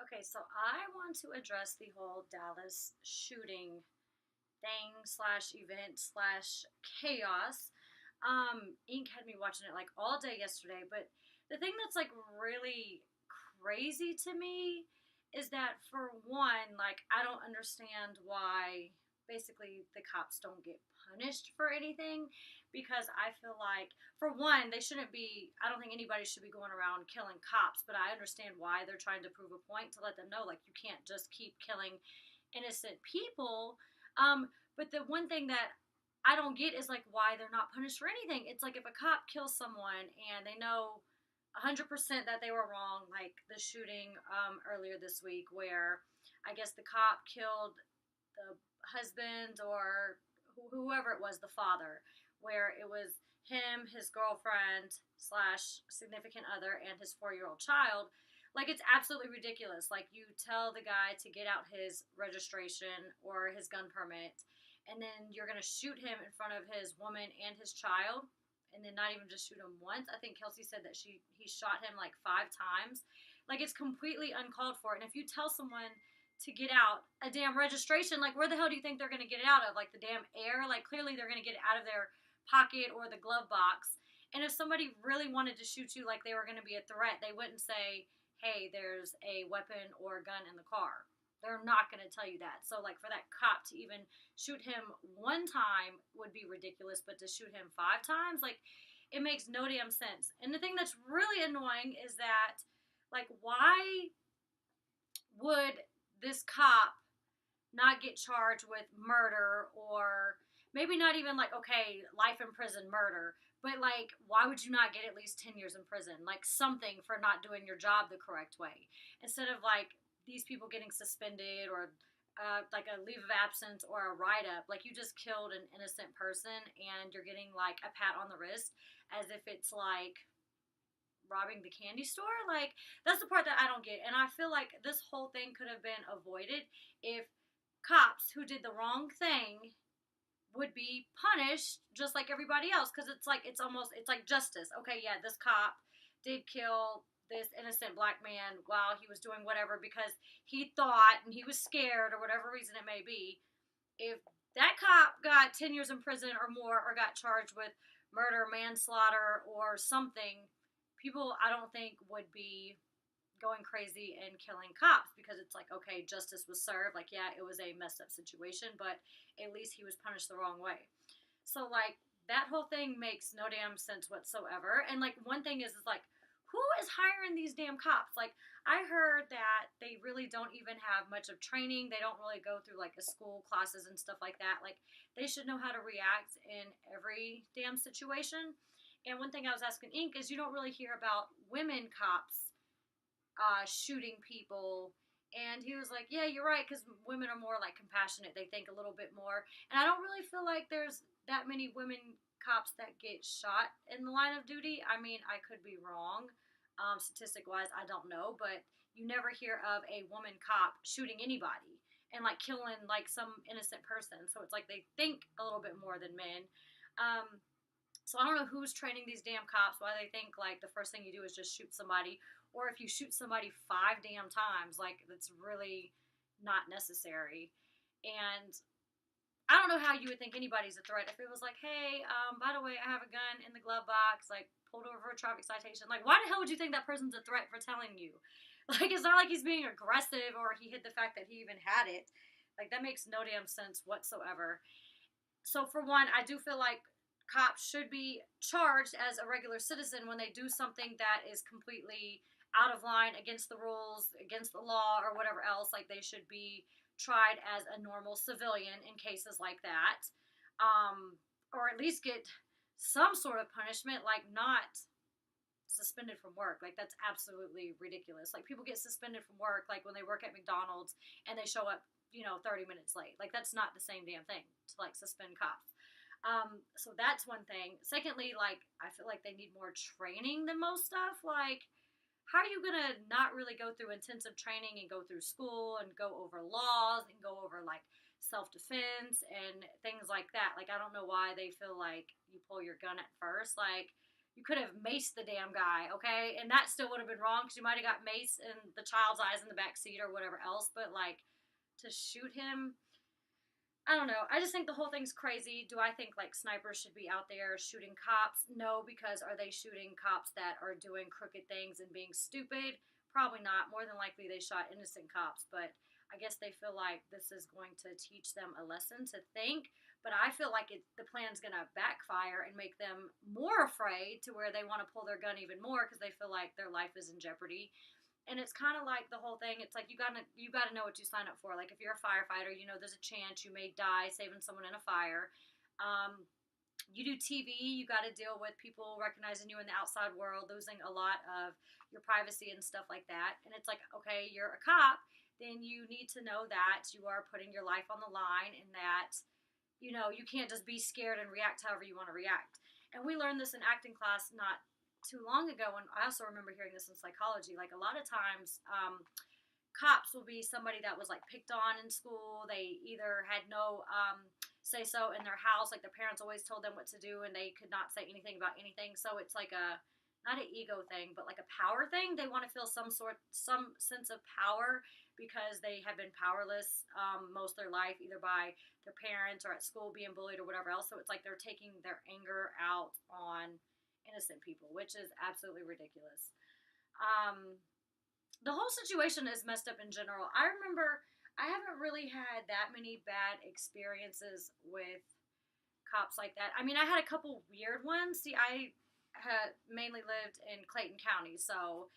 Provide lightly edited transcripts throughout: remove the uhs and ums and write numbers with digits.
Okay, so I want to address the whole Dallas shooting thing slash event slash chaos. Ink had me watching it like all day yesterday, but the thing that's like really crazy to me is that for one, like I don't understand why basically the cops don't get punished for anything because I feel like for one, they shouldn't be I don't think anybody should be going around killing cops, but I understand why they're trying to prove a point to let them know like you can't just keep killing innocent people. But the one thing that I don't get is like why they're not punished for anything. It's like if a cop kills someone and they know 100% that they were wrong, like the shooting earlier this week, where I guess the cop killed the husband or whoever it was, the father, where it was him, his girlfriend slash significant other, and his 4-year-old child. Like it's absolutely ridiculous. Like you tell the guy to get out his registration or his gun permit, and then you're gonna shoot him in front of his woman and his child, and then not even just shoot him once. I think Kelsey said that he shot him like 5 times. Like it's completely uncalled for. And if you tell someone to get out a damn registration, like where the hell do you think they're gonna get it out of? Like the damn air? Like clearly they're gonna get it out of their pocket or the glove box. And if somebody really wanted to shoot you like they were gonna be a threat, they wouldn't say, hey, there's a weapon or a gun in the car. They're not going to tell you that. So, like, for that cop to even shoot him one time would be ridiculous, but to shoot him 5 times, like, it makes no damn sense. And the thing that's really annoying is that, like, why would this cop not get charged with murder or maybe not even like, okay, life in prison murder, but like, why would you not get at least 10 years in prison? Like something for not doing your job the correct way instead of like these people getting suspended or like a leave of absence or a write up. Like you just killed an innocent person and you're getting like a pat on the wrist as if it's like robbing the candy store. Like that's the part that I don't get. And I feel like this whole thing could have been avoided if cops who did the wrong thing would be punished just like everybody else, because it's like justice. Okay, yeah, this cop did kill this innocent black man while he was doing whatever because he thought and he was scared or whatever reason it may be. If that cop got 10 years in prison or more or got charged with murder, manslaughter, or something, people I don't think would be going crazy and killing cops because it's like, okay, justice was served. Like, yeah, it was a messed up situation, but at least he was punished the wrong way. So, like, that whole thing makes no damn sense whatsoever. And, like, one thing is like, who is hiring these damn cops? Like, I heard that they really don't even have much of training. They don't really go through, like, a school classes and stuff like that. Like, they should know how to react in every damn situation. And one thing I was asking Ink is you don't really hear about women cops shooting people. And he was like, yeah, you're right, because women are more like compassionate. They think a little bit more. And I don't really feel like there's that many women cops that get shot in the line of duty. I mean, I could be wrong. Statistic wise, I don't know. But you never hear of a woman cop shooting anybody and like killing like some innocent person. So it's like they think a little bit more than men. Um, so I don't know who's training these damn cops, why they think like the first thing you do is just shoot somebody, or if you shoot somebody 5 damn times, like that's really not necessary. And I don't know how you would think anybody's a threat if it was like, hey, by the way, I have a gun in the glove box, like pulled over for a traffic citation. Like, why the hell would you think that person's a threat for telling you? Like, it's not like he's being aggressive or he hid the fact that he even had it. Like, that makes no damn sense whatsoever. So for one, I do feel like cops should be charged as a regular citizen when they do something that is completely out of line, against the rules, against the law, or whatever else. Like they should be tried as a normal civilian in cases like that, or at least get some sort of punishment, like not suspended from work. Like that's absolutely ridiculous. Like people get suspended from work, like when they work at McDonald's and they show up, 30 minutes late. Like that's not the same damn thing to like suspend cops. So that's one thing. Secondly, like I feel like they need more training than most stuff. Like how are you gonna not really go through intensive training and go through school and go over laws and go over like self-defense and things like that? Like I don't know why they feel like you pull your gun at first. Like You could have maced the damn guy, okay? And that still would have been wrong because you might have got mace in the child's eyes in the back seat or whatever else. But like to shoot him, I don't know. I just think the whole thing's crazy. Do I think like snipers should be out there shooting cops? No, because are they shooting cops that are doing crooked things and being stupid? Probably not. More than likely they shot innocent cops, but I guess they feel like this is going to teach them a lesson to think. But I feel like the plan's going to backfire and make them more afraid to where they want to pull their gun even more because they feel like their life is in jeopardy. And it's kind of like the whole thing. It's like you gotta know what you sign up for. Like if you're a firefighter, you know there's a chance you may die saving someone in a fire. You do TV, you got to deal with people recognizing you in the outside world, losing a lot of your privacy and stuff like that. And it's like, okay, you're a cop, then you need to know that you are putting your life on the line, and that you can't just be scared and react however you want to react. And we learned this in acting class not too long ago, and I also remember hearing this in psychology. Like a lot of times, cops will be somebody that was like picked on in school. They either had no say so in their house, like their parents always told them what to do, and they could not say anything about anything. So it's like a not an ego thing, but like a power thing. They want to feel some sense of power because they have been powerless most of their life, either by their parents or at school being bullied or whatever else. So it's like they're taking their anger out on innocent people, which is absolutely ridiculous. The whole situation is messed up in general. I remember I haven't really had that many bad experiences with cops like that. I mean, I had a couple weird ones. See, I had mainly lived in Clayton County, so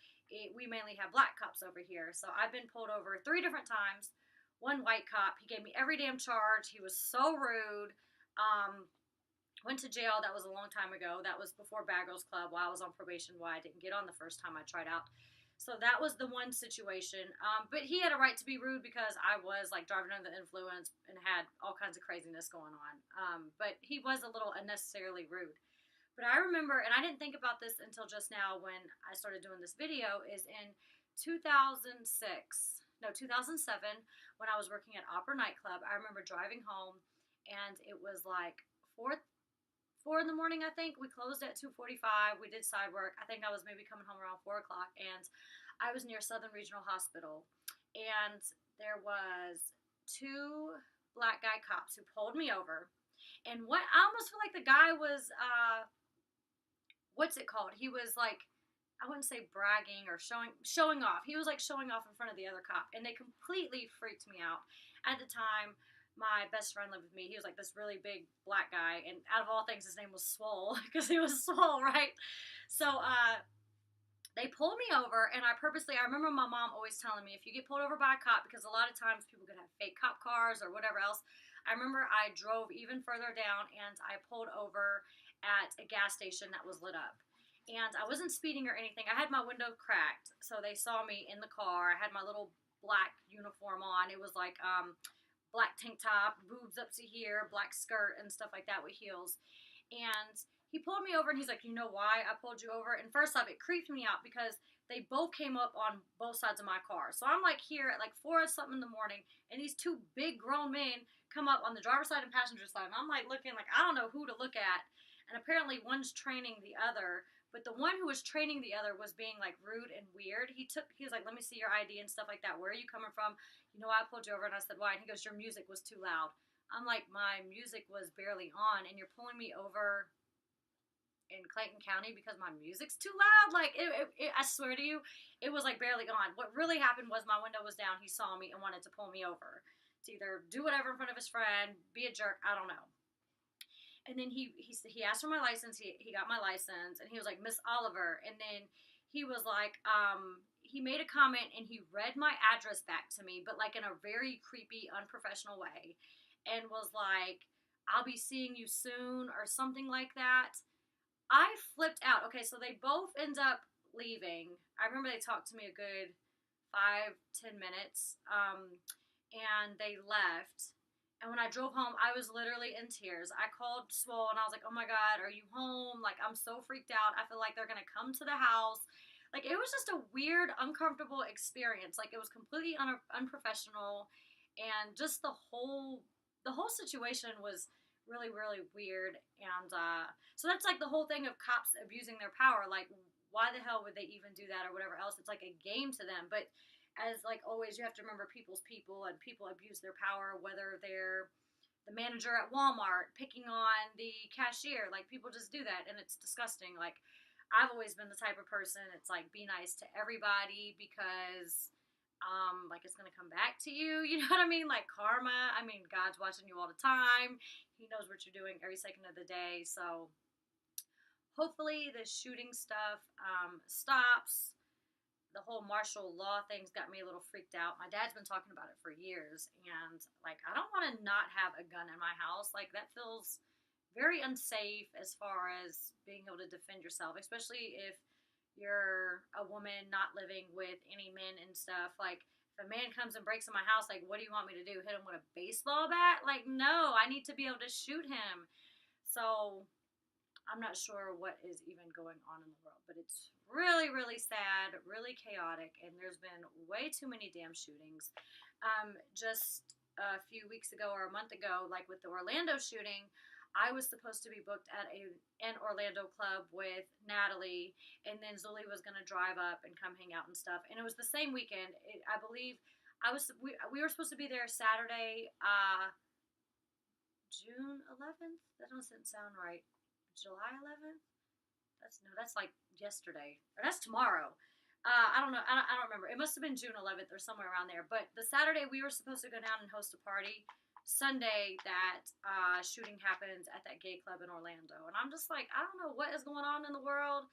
we mainly have black cops over here. So I've been pulled over 3 different times. One white cop, he gave me every damn charge. He was so rude. Went to jail. That was a long time ago. That was before Bad Girls Club while I was on probation, why I didn't get on the first time I tried out. So that was the one situation. But he had a right to be rude because I was like driving under the influence and had all kinds of craziness going on. But he was a little unnecessarily rude. But I remember, and I didn't think about this until just now when I started doing this video, is in 2007, when I was working at Opera Nightclub. I remember driving home, and it was like 4 in the morning, I think. We closed at 2:45. We did side work. I think I was maybe coming home around 4 o'clock, and I was near Southern Regional Hospital, and there was 2 black guy cops who pulled me over, and what I almost feel like the guy was, what's it called? He was like, I wouldn't say bragging or showing off. He was like showing off in front of the other cop, and they completely freaked me out. At the time, my best friend lived with me. He was like this really big black guy, and out of all things, his name was Swole because he was swole, right? So they pulled me over, and I remember my mom always telling me, if you get pulled over by a cop, because a lot of times people could have fake cop cars or whatever else. I remember I drove even further down, and I pulled over at a gas station that was lit up. And I wasn't speeding or anything. I had my window cracked, so they saw me in the car. I had my little black uniform on. It was like black tank top, boobs up to here, black skirt, and stuff like that with heels. And he pulled me over, and he's like, you know why I pulled you over? And first off, it creeped me out because they both came up on both sides of my car. So I'm like here at like 4 or something in the morning, and these 2 big grown men come up on the driver's side and passenger side. And I'm like looking like I don't know who to look at. And apparently one's training the other. But the one who was training the other was being like rude and weird. He was like, let me see your ID and stuff like that. Where are you coming from? You know, I pulled you over. And I said, why? And he goes, your music was too loud. I'm like, my music was barely on, and you're pulling me over in Clayton County because my music's too loud? Like, I swear to you, it was like barely on. What really happened was my window was down. He saw me and wanted to pull me over to either do whatever in front of his friend, be a jerk, I don't know. And then he asked for my license. He got my license, and he was like, Miss Oliver. And then he was like, he made a comment, and he read my address back to me, but like in a very creepy, unprofessional way, and was like, I'll be seeing you soon, or something like that. I flipped out. Okay, so they both end up leaving. I remember they talked to me a good 5-10 minutes, and they left. And when I drove home, I was literally in tears. I called Swole, and I was like, oh my God, are you home? Like, I'm so freaked out. I feel like they're going to come to the house. Like, it was just a weird, uncomfortable experience. Like, it was completely unprofessional. And just the whole situation was really, really weird. And so that's like the whole thing of cops abusing their power. Like, why the hell would they even do that or whatever else? It's like a game to them. But as like always, you have to remember people's people, and people abuse their power, whether they're the manager at Walmart picking on the cashier. Like, people just do that, and it's disgusting. Like, I've always been the type of person, it's like, be nice to everybody because like, it's gonna come back to you. You know what I mean? Like, karma. I mean, God's watching you all the time. He knows what you're doing every second of the day. So hopefully the shooting stuff stops. The whole martial law thing's got me a little freaked out. My dad's been talking about it for years, and like, I don't want to not have a gun in my house. Like, that feels very unsafe as far as being able to defend yourself, especially if you're a woman not living with any men and stuff. Like, if a man comes and breaks in my house, like, what do you want me to do? Hit him with a baseball bat? Like, no, I need to be able to shoot him. So I'm not sure what is even going on in the world, but it's really, really sad, really chaotic, and there's been way too many damn shootings. Just a few weeks ago or a month ago, like with the Orlando shooting, I was supposed to be booked at an Orlando club with Natalie, and then Zuli was going to drive up and come hang out and stuff. And it was the same weekend. I believe we were supposed to be there Saturday, June 11th. That doesn't sound right. July 11th? That's like yesterday. Or that's tomorrow. I don't know. I don't remember. It must have been June 11th or somewhere around there. But the Saturday we were supposed to go down and host a party. Sunday that shooting happens at that gay club in Orlando. And I'm just like, I don't know what is going on in the world.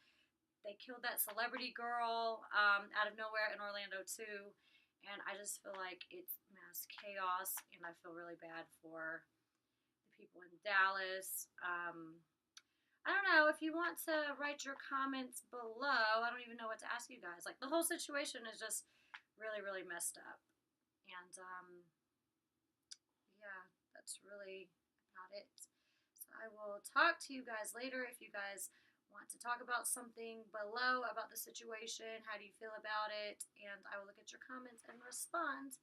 They killed that celebrity girl out of nowhere in Orlando too. And I just feel like it's mass chaos. And I feel really bad for the people in Dallas. I don't know if you want to write your comments below. I don't even know what to ask you guys. Like, the whole situation is just really, really messed up. And yeah, that's really about it. So I will talk to you guys later. If you guys want to talk about something below about the situation, how do you feel about it? And I will look at your comments and respond.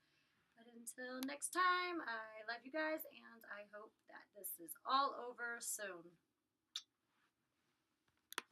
But until next time, I love you guys, and I hope that this is all over soon.